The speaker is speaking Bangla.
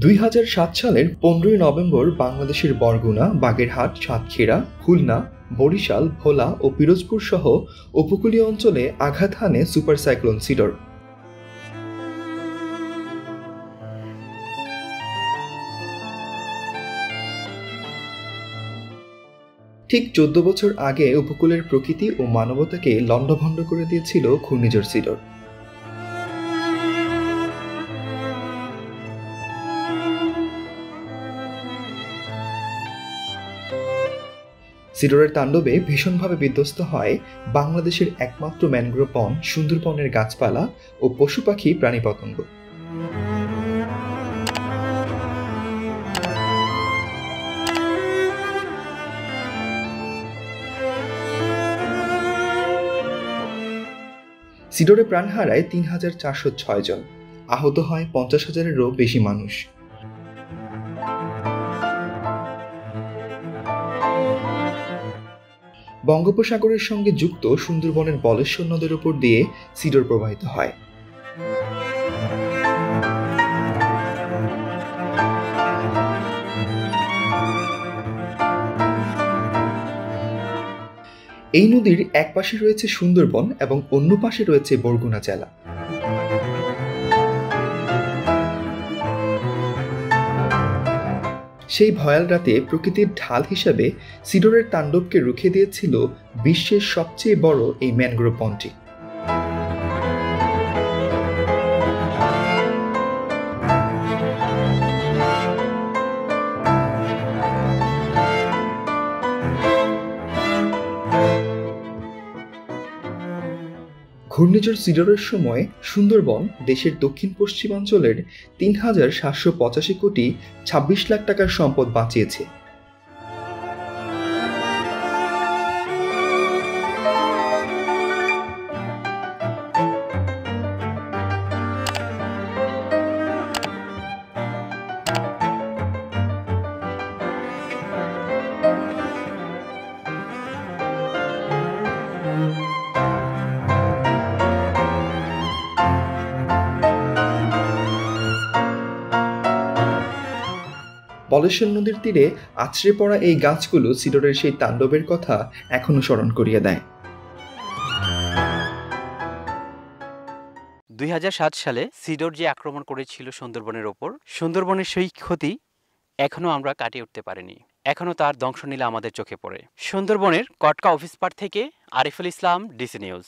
২০০৭ সালের ১৫ই নভেম্বর বাংলাদেশের বরগুনা, বাগেরহাট, সাতক্ষীরা, খুলনা, বরিশাল, ভোলা ও পিরোজপুর সহ উপকূলীয় অঞ্চলে আঘাত হানে সুপার সাইক্লোন সিডর। ঠিক ১৪ বছর আগে উপকূলের প্রকৃতি ও মানবতাকে লণ্ডভণ্ড করে দিয়েছিল ঘূর্ণিঝড় সিডর। সিডরের তাণ্ডবে ভীষণভাবে বিধ্বস্ত হয় বাংলাদেশের একমাত্র ম্যানগ্রোভ বন সুন্দরবনের গাছপালা ও পশু পাখি প্রাণী পতঙ্গ। সিডরে প্রাণ হারায় ৩,৪০৬ জন, আহত হয় ৫০,০০০-এরও বেশি মানুষ। বঙ্গোপসাগরের সঙ্গে যুক্ত সুন্দরবনের বলেশ্বর নদের উপর দিয়ে সিডর প্রবাহিত হয়। এই নদীর এক পাশে রয়েছে সুন্দরবন এবং অন্য পাশে রয়েছে বরগুনা জেলা। সেই ভয়াল রাতে প্রকৃতির ঢাল হিসাবে সিডরের তাণ্ডবকে রুখে দিয়েছিল বিশ্বের সবচেয়ে বড় এই ম্যানগ্রোভ বনটি। ঘূর্ণিঝড় সিডরের সময় সুন্দরবন দেশের দক্ষিণ পশ্চিমাঞ্চলের ৩,৭৮৫ কোটি ২৬ লাখ টাকার সম্পদ বাঁচিয়েছে। বলেশ্বর নদীর তীরে আছড়ে পড়া এই গাছগুলো সিডরের সেই তাণ্ডবের কথা এখনো স্মরণ করিয়ে দেয়। ২০০৭ সালে সিডর যে আক্রমণ করেছিল সুন্দরবনের ওপর, সুন্দরবনের সেই ক্ষতি এখনো আমরা কাটিয়ে উঠতে পারিনি। এখনো তার ধ্বংসলীলা আমাদের চোখে পড়ে। সুন্দরবনের কটকা অফিস পাড় থেকে আরিফুল ইসলাম, ডিসি নিউজ।